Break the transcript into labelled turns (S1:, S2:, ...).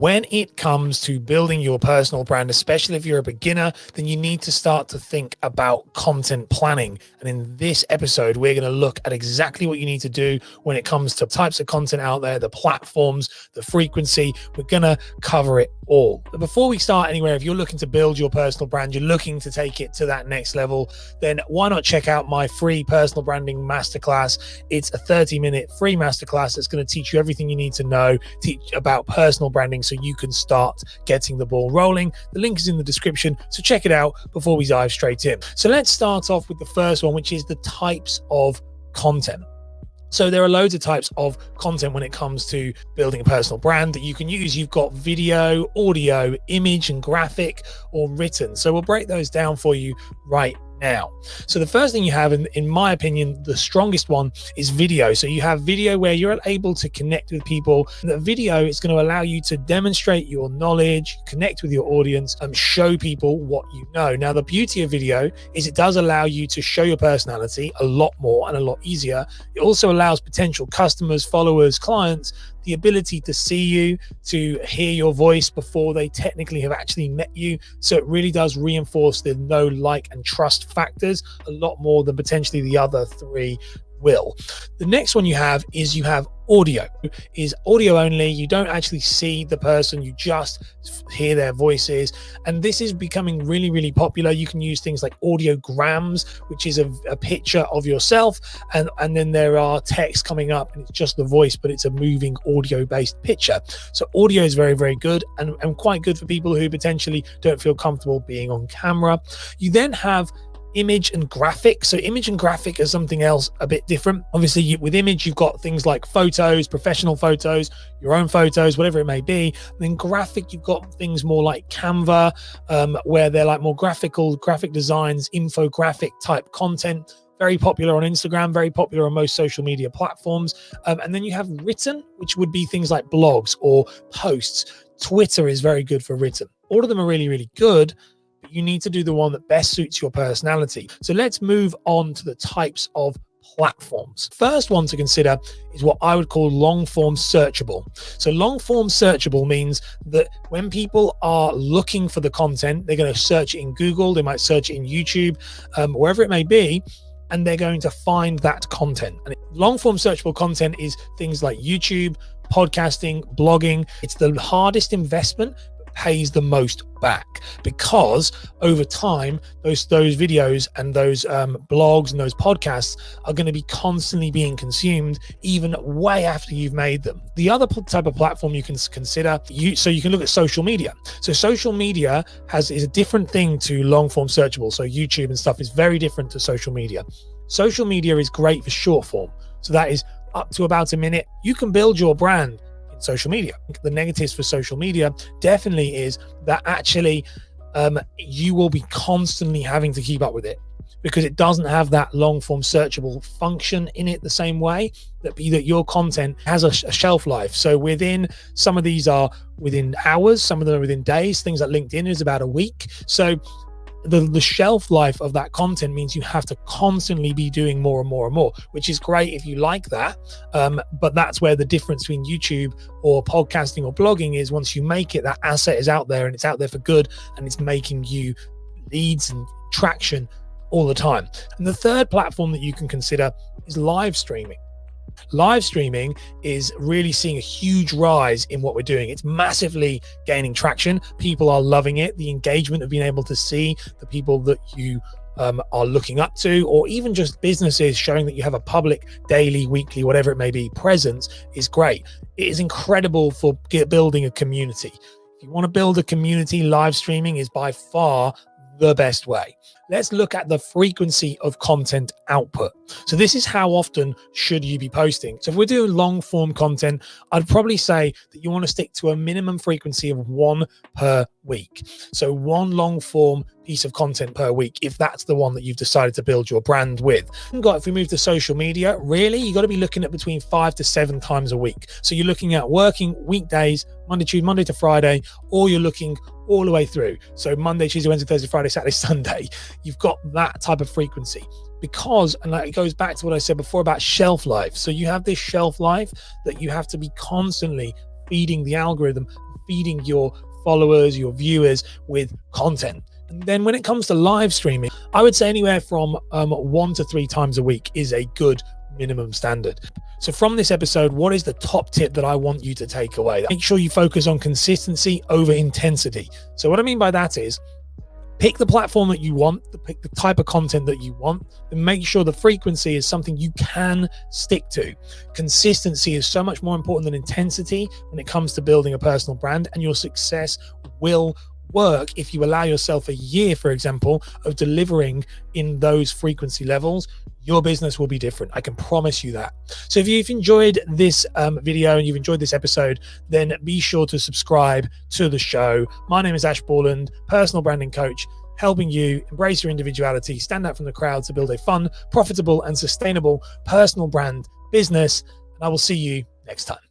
S1: When it comes to building your personal brand, especially if you're a beginner, then you need to start to think about content planning. And in this episode, we're going to look at exactly what you need to do when it comes to types of content out there, the platforms, the frequency. We're going to cover it all. But before we start anywhere, if you're looking to build your personal brand, you're looking to take it to that next level, then why not check out my free personal branding masterclass? It's a 30-minute free masterclass that's going to teach you everything you need to know, teach about personal branding, so you can start getting the ball rolling. The link is in the description, so check it out before we dive straight in. So let's start off with the first one, which is the types of content. So there are loads of types of content when it comes to building a personal brand that you can use. You've got video, audio, image and graphic, or written. So we'll break those down for you right now. So the first thing you have, in my opinion, the strongest one is video. So you have video where you're able to connect with people. And the video is going to allow you to demonstrate your knowledge, connect with your audience, and show people what you know. Now, the beauty of video is it does allow you to show your personality a lot more and a lot easier. It also allows potential customers, followers, clients the ability to see you, to hear your voice before they technically have actually met you. So it really does reinforce the know, like, and trust factors a lot more than potentially the other three will. The next one you have audio. Is audio only. You don't actually see the person, you just hear their voices. And this is becoming really, really popular. You can use things like audiograms, which is a picture of yourself, and then there are text coming up and it's just the voice, but it's a moving audio based picture. So audio is very, very good and quite good for people who potentially don't feel comfortable being on camera. You then have image and graphic. So image and graphic is something else a bit different. Obviously, with image, you've got things like photos, professional photos, your own photos, whatever it may be. And then graphic, you've got things more like Canva, where they're like more graphic designs, infographic type content. Very popular on Instagram, very popular on most social media platforms. And then you have written, which would be things like blogs or posts. Twitter is very good for written. All of them are really, really good. You need to do the one that best suits your personality. So let's move on to the types of platforms. First one to consider is what I would call long form searchable. So long form searchable means that when people are looking for the content, they're going to search it in Google, they might search it in YouTube, wherever it may be, and they're going to find that content. And long form searchable content is things like YouTube, podcasting, blogging. It's the hardest investment, pays the most back, because over time those videos and those blogs and those podcasts are going to be constantly being consumed even way after you've made them. The other type of platform you can consider, so you can look at social media. So social media is a different thing to long form searchable. So YouTube and stuff is very different to social media. Social media is great for short form, so that is up to about a minute. You can build your brand social media. The negatives for social media definitely is that actually you will be constantly having to keep up with it, because it doesn't have that long form searchable function in it the same way that your content has a shelf life. So within, some of these are within hours, some of them are within days. Things like LinkedIn is about a week. So the shelf life of that content means you have to constantly be doing more and more and more, which is great if you like that. But that's where the difference between YouTube or podcasting or blogging is. Once you make it, that asset is out there and it's out there for good, and it's making you leads and traction all the time. And the third platform that you can consider is live streaming. Live streaming is really seeing a huge rise in what we're doing. It's massively gaining traction. People are loving it. The engagement of being able to see the people that you are looking up to, or even just businesses showing that you have a public, daily, weekly, whatever it may be, presence is great. It is incredible for building a community. If you want to build a community, live streaming is by far the best way. Let's look at the frequency of content output. So this is how often should you be posting. So if we're doing long form content, I'd probably say that you want to stick to a minimum frequency of 1 per week. So 1 long form piece of content per week, if that's the one that you've decided to build your brand with. If we move to social media, really, you got to be looking at between 5 to 7 times a week. So you're looking at working weekdays, Monday to Friday, or you're looking all the way through. So Monday, Tuesday, Wednesday, Thursday, Friday, Saturday, Sunday. You've got that type of frequency, because, and it goes back to what I said before about shelf life. So you have this shelf life that you have to be constantly feeding the algorithm, feeding your followers, your viewers with content. And then when it comes to live streaming, I would say anywhere from 1 to 3 times a week is a good minimum standard. So from this episode, what is the top tip that I want you to take away? Make sure you focus on consistency over intensity. So what I mean by that is, pick the platform that you want, pick the type of content that you want, and make sure the frequency is something you can stick to. Consistency is so much more important than intensity when it comes to building a personal brand, and your success will work if you allow yourself a year, for example, of delivering in those frequency levels. Your business will be different. I can promise you that. So if you've enjoyed this video and you've enjoyed this episode, then be sure to subscribe to the show. My name is Ash Borland, personal branding coach, helping you embrace your individuality, stand out from the crowd to build a fun, profitable, and sustainable personal brand business. And I will see you next time.